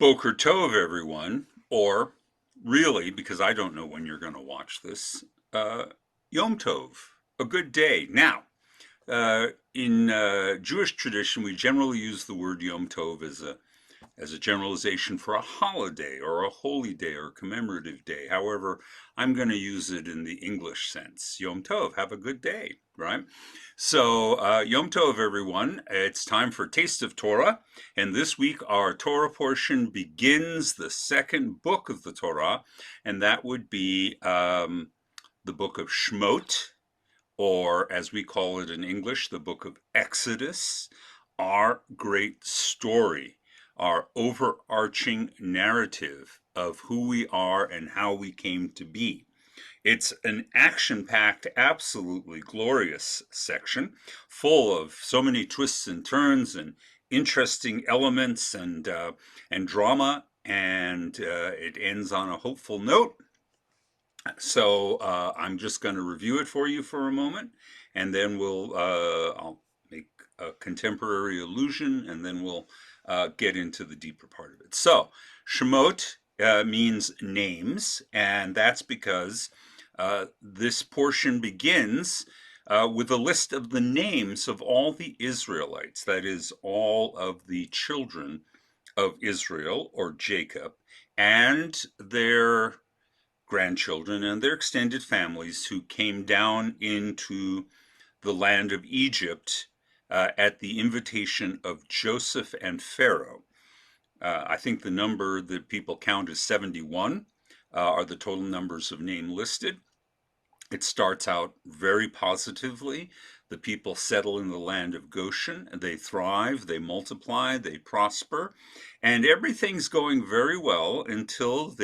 Boker Tov, everyone, or really, because I don't know when you're going to watch this, uh, Yom Tov, a good day. Now, in Jewish tradition, we generally use the word Yom Tov as a generalization for a holiday or a holy day or commemorative day. However, I'm going to use it in the English sense. Yom Tov, have a good day, right? So, Yom Tov, everyone. It's time for Taste of Torah. And this week, our Torah portion begins the second book of the Torah, and that would be the Book of Shmot, or as we call it in English, the Book of Exodus, our great story, our overarching narrative of who we are and how we came to be. It's an action-packed, absolutely glorious section, full of so many twists and turns and interesting elements and drama, and it ends on a hopeful note. So I'm just going to review it for you for a moment, and then I'll make a contemporary allusion, and then we'll get into the deeper part of it. So Shemot means names, and that's because this portion begins with a list of the names of all the Israelites, that is, all of the children of Israel or Jacob, and their grandchildren and their extended families who came down into the land of Egypt at the invitation of Joseph and Pharaoh. I think the number that people count is 71 are the total numbers of name listed. It starts out very positively. The people settle in the land of Goshen. They thrive, they multiply, they prosper, and everything's going very well until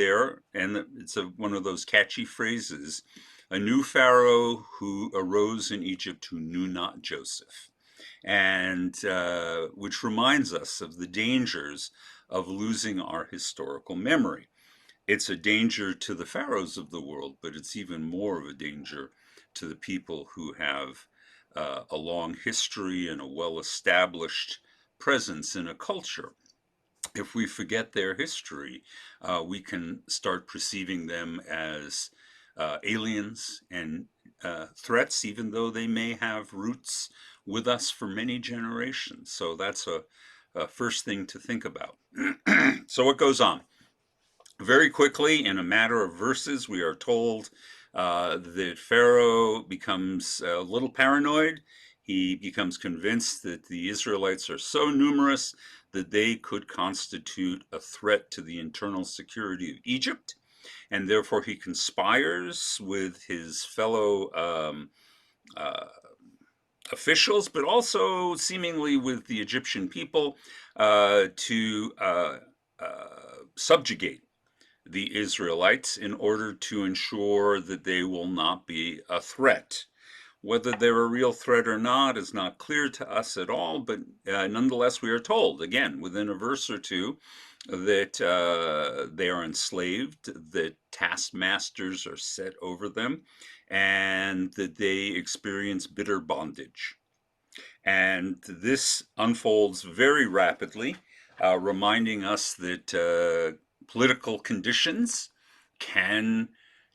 and it's one of those catchy phrases, a new Pharaoh who arose in Egypt who knew not Joseph. And which reminds us of the dangers of losing our historical memory. It's a danger to the pharaohs of the world, but it's even more of a danger to the people who have a long history and a well-established presence in a culture. If we forget their history, we can start perceiving them as aliens and threats, even though they may have roots with us for many generations. So that's a first thing to think about. So what goes on? Very quickly, in a matter of verses, we are told that Pharaoh becomes a little paranoid. He becomes convinced that the Israelites are so numerous that they could constitute a threat to the internal security of Egypt, and therefore he conspires with his fellow uh, officials, but also seemingly with the Egyptian people to subjugate the Israelites in order to ensure that they will not be a threat. Whether they're a real threat or not is not clear to us at all, but nonetheless, we are told, again, within a verse or two, that they are enslaved, that taskmasters are set over them, and that they experience bitter bondage. And this unfolds very rapidly, reminding us that political conditions can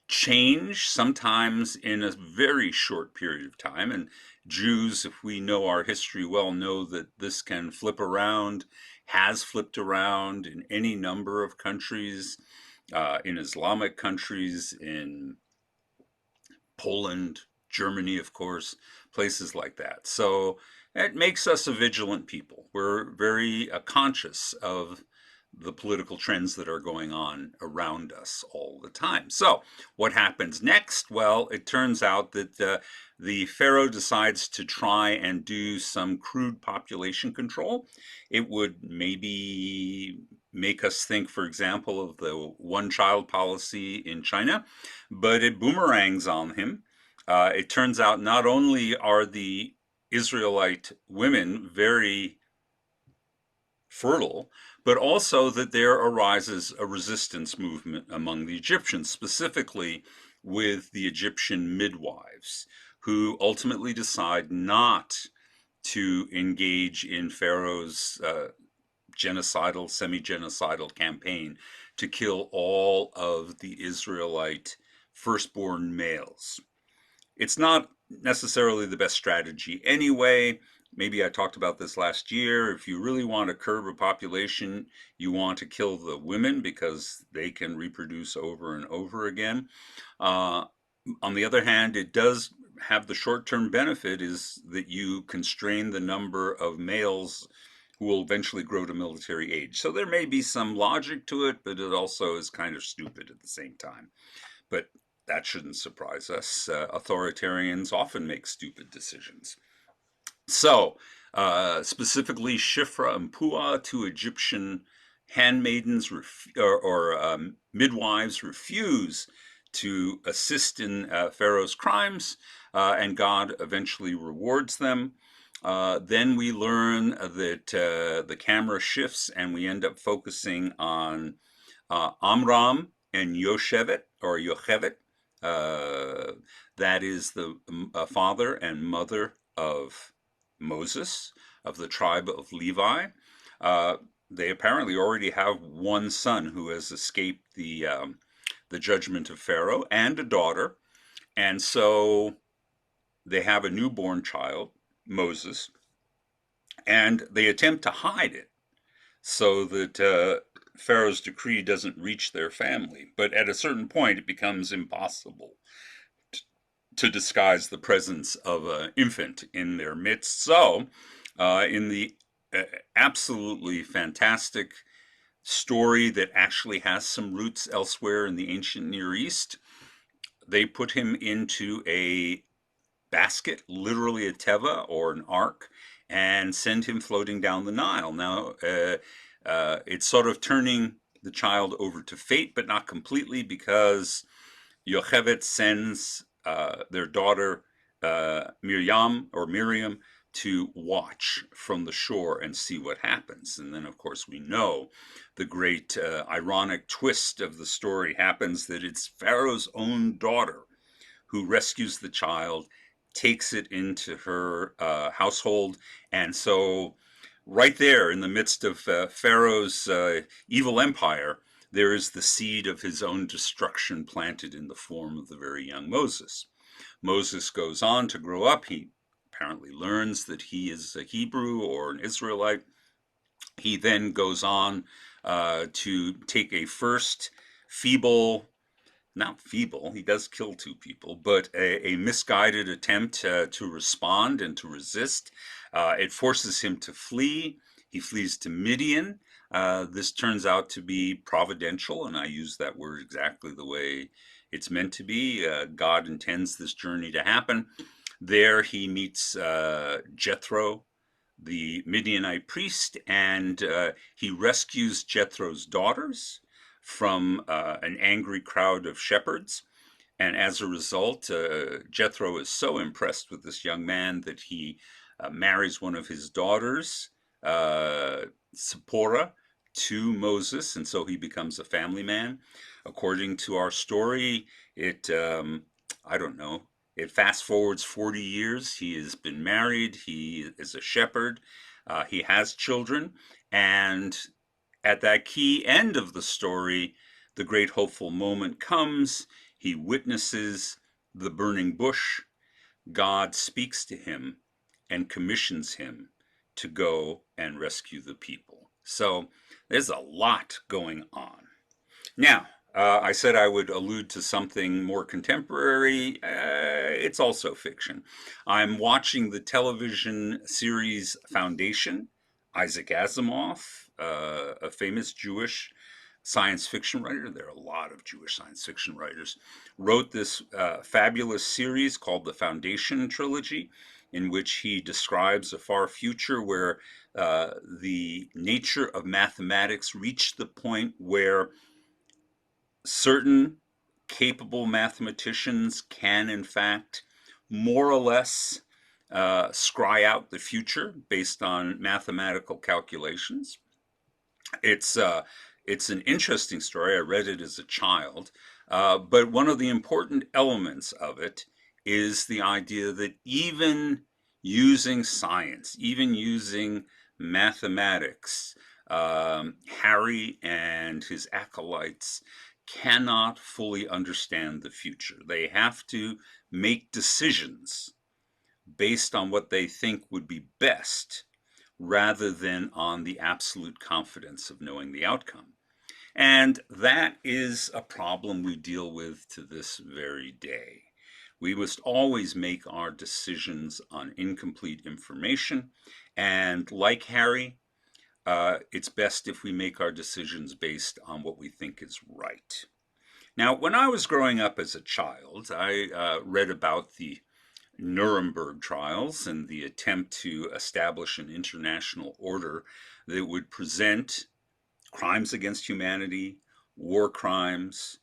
change sometimes in a very short period of time. And Jews, if we know our history well, know that this can flip around, has flipped around in any number of countries, in Islamic countries, in Poland, Germany, of course, places like that. So it makes us a vigilant people. We're very conscious of the political trends that are going on around us all the time. So what happens next? Well, it turns out that the Pharaoh decides to try and do some crude population control. It would maybe make us think, for example, of the one-child policy in China, but it boomerangs on him. It turns out not only are the Israelite women very fertile, but also that there arises a resistance movement among the Egyptians, specifically with the Egyptian midwives, who ultimately decide not to engage in Pharaoh's genocidal, semi-genocidal campaign to kill all of the Israelite firstborn males. It's not necessarily the best strategy anyway. Maybe I talked about this last year. If you really want to curb a population, you want to kill the women because they can reproduce over and over again. On the other hand, it does have the short-term benefit is that you constrain the number of males who will eventually grow to military age. So there may be some logic to it, but it also is kind of stupid at the same time. But that shouldn't surprise us. Authoritarians often make stupid decisions. So, specifically, Shifra and Puah, two Egyptian handmaidens or midwives, refuse to assist in Pharaoh's crimes, and God eventually rewards them. Then we learn that the camera shifts and we end up focusing on Amram and Yochevet, or Yochevet. That is the father and mother of Moses, of the tribe of Levi. They apparently already have one son who has escaped the judgment of Pharaoh, and a daughter. And so they have a newborn child, Moses, and they attempt to hide it so that Pharaoh's decree doesn't reach their family. But at a certain point, it becomes impossible to disguise the presence of an infant in their midst. So, in the absolutely fantastic story that actually has some roots elsewhere in the ancient Near East, they put him into a basket, literally a teva or an ark, and send him floating down the Nile. Now, it's sort of turning the child over to fate, but not completely, because Yocheved sends their daughter Miriam to watch from the shore and see what happens. And then, of course, we know the great ironic twist of the story happens, that it's Pharaoh's own daughter who rescues the child, takes it into her household. And so right there in the midst of Pharaoh's evil empire, there is the seed of his own destruction planted in the form of the very young Moses. Moses goes on to grow up. He apparently learns that he is a Hebrew or an Israelite. He then goes on to take a first not feeble, he does kill two people, but a misguided attempt to respond and to resist. It forces him to flee. He flees to Midian. This turns out to be providential, and I use that word exactly the way it's meant to be. God intends this journey to happen. There he meets Jethro, the Midianite priest, and he rescues Jethro's daughters from an angry crowd of shepherds. And as a result, Jethro is so impressed with this young man that he marries one of his daughters, Zipporah, to Moses, and so he becomes a family man. According to our story, I don't know, it fast forwards 40 years. He has been married. He is a shepherd. He has children. And at that key end of the story, the great hopeful moment comes. He witnesses the burning bush. God speaks to him and commissions him to go and rescue the people. So there's a lot going on. Now, I said I would allude to something more contemporary. It's also fiction. I'm watching the television series Foundation. Isaac Asimov, a famous Jewish science fiction writer, there are a lot of Jewish science fiction writers, wrote this fabulous series called the Foundation Trilogy, in which he describes a far future where the nature of mathematics reached the point where certain capable mathematicians can, in fact, more or less scry out the future based on mathematical calculations. It's an interesting story. I read it as a child, but one of the important elements of it is the idea that even using science, even using mathematics, Harry and his acolytes cannot fully understand the future. They have to make decisions based on what they think would be best rather than on the absolute confidence of knowing the outcome. And that is a problem we deal with to this very day. We must always make our decisions on incomplete information. And like Harry, it's best if we make our decisions based on what we think is right. Now, when I was growing up as a child, I read about the Nuremberg Trials and the attempt to establish an international order that would present crimes against humanity, war crimes,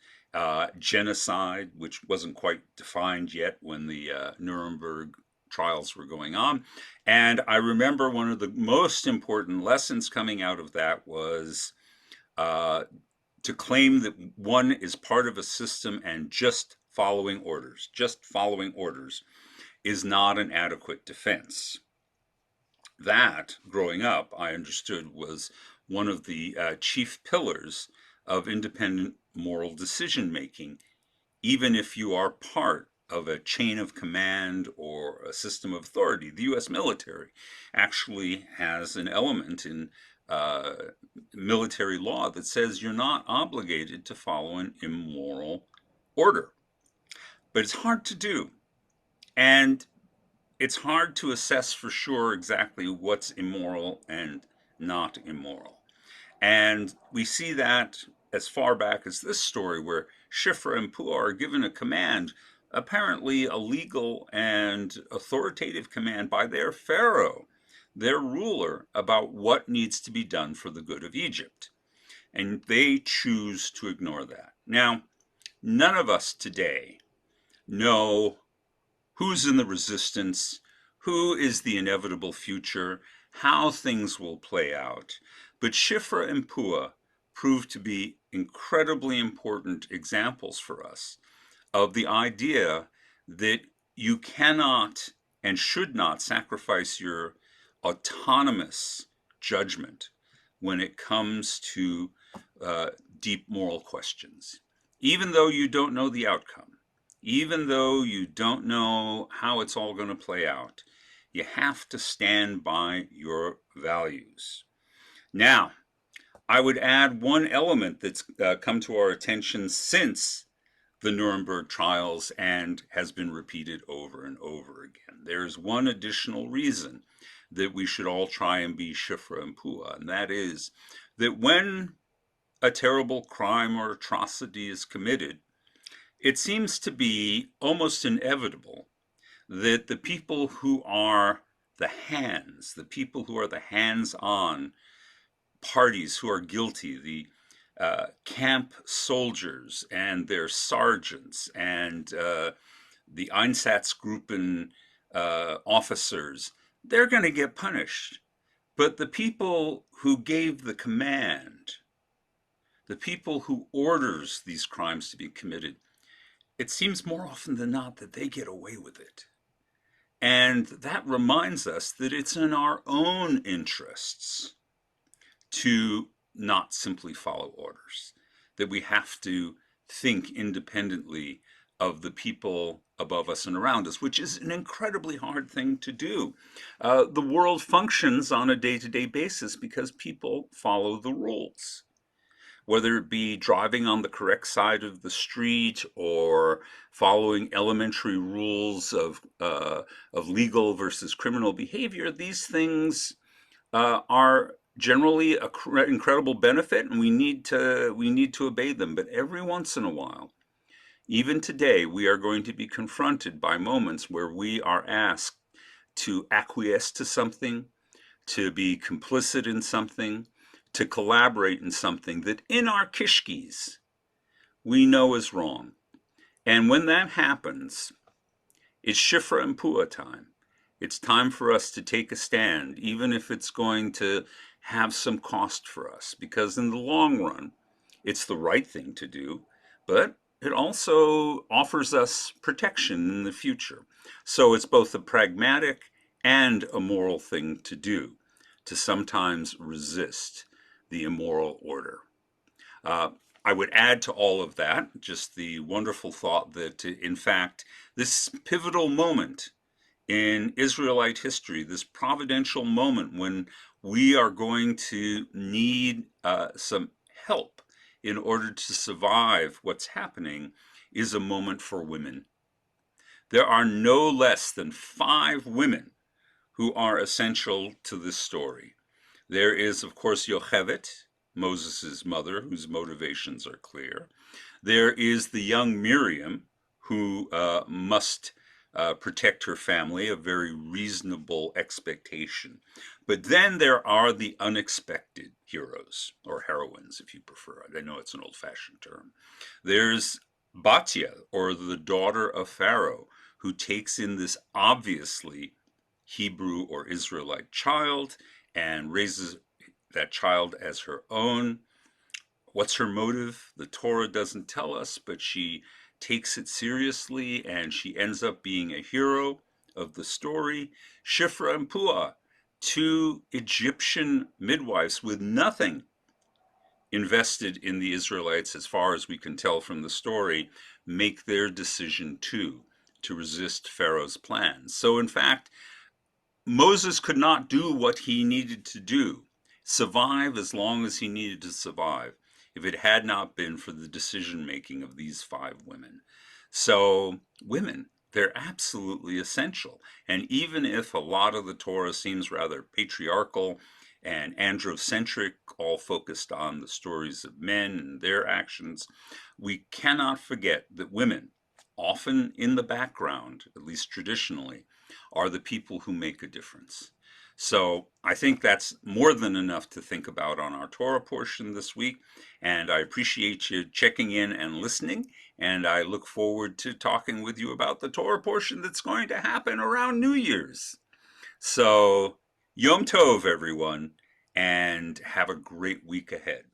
genocide, which wasn't quite defined yet when the Nuremberg trials were going on. And I remember one of the most important lessons coming out of that was to claim that one is part of a system and just following orders is not an adequate defense. That, growing up, I understood was one of the chief pillars of independent moral decision making, even if you are part of a chain of command or a system of authority. The US military actually has an element in military law that says you're not obligated to follow an immoral order. But it's hard to do. And it's hard to assess for sure exactly what's immoral and not immoral. And we see that as far back as this story, where Shifra and Puah are given a command, apparently a legal and authoritative command by their pharaoh, their ruler, about what needs to be done for the good of Egypt. And they choose to ignore that. Now, none of us today know who's in the resistance, who is the inevitable future, how things will play out. But Shifra and Puah proved to be incredibly important examples for us of the idea that you cannot and should not sacrifice your autonomous judgment when it comes to deep moral questions, even though you don't know the outcome. Even though you don't know how it's all going to play out, you have to stand by your values. Now, I would add one element that's come to our attention since the Nuremberg trials and has been repeated over and over again. There's one additional reason that we should all try and be Shifra and Puah, and that is that when a terrible crime or atrocity is committed, it seems to be almost inevitable that the people who are the people who are the hands-on parties who are guilty, the camp soldiers and their sergeants and the Einsatzgruppen officers, they're going to get punished. But the people who gave the command, the people who orders these crimes to be committed, it seems more often than not that they get away with it. And that reminds us that it's in our own interests to not simply follow orders, that we have to think independently of the people above us and around us, which is an incredibly hard thing to do. The world functions on a day-to-day basis because people follow the rules. Whether it be driving on the correct side of the street or following elementary rules of legal versus criminal behavior, these things are generally an incredible benefit, and we need to obey them. But every once in a while, even today, we are going to be confronted by moments where we are asked to acquiesce to something, to be complicit in something, to collaborate in something that in our kishkis we know is wrong. And when that happens, it's Shifra and Puah time. It's time for us to take a stand, even if it's going to have some cost for us, because in the long run, it's the right thing to do, but it also offers us protection in the future. So it's both a pragmatic and a moral thing to do, to sometimes resist the immoral order. I would add to all of that just the wonderful thought that, in fact, this pivotal moment in Israelite history, this providential moment when we are going to need some help in order to survive what's happening, is a moment for women. There are no less than 5 women who are essential to this story. There is, of course, Yocheved, Moses' mother, whose motivations are clear. There is the young Miriam, who must protect her family, a very reasonable expectation. But then there are the unexpected heroes, or heroines, if you prefer. I know it's an old-fashioned term. There's Batya, or the daughter of Pharaoh, who takes in this obviously Hebrew or Israelite child and raises that child as her own. What's her motive? The Torah doesn't tell us, but she takes it seriously and she ends up being a hero of the story. Shifra and Puah, 2 Egyptian midwives with nothing invested in the Israelites, as far as we can tell from the story, make their decision too, to resist Pharaoh's plans. So in fact, Moses could not do what he needed to do, survive as long as he needed to survive, if it had not been for the decision making of these 5 women. So women, they're absolutely essential. And even if a lot of the Torah seems rather patriarchal and androcentric, all focused on the stories of men and their actions, we cannot forget that women, often in the background, at least traditionally, are the people who make a difference. So I think that's more than enough to think about on our Torah portion this week. And I appreciate you checking in and listening. And I look forward to talking with you about the Torah portion that's going to happen around New Year's. So Yom Tov, everyone, and have a great week ahead.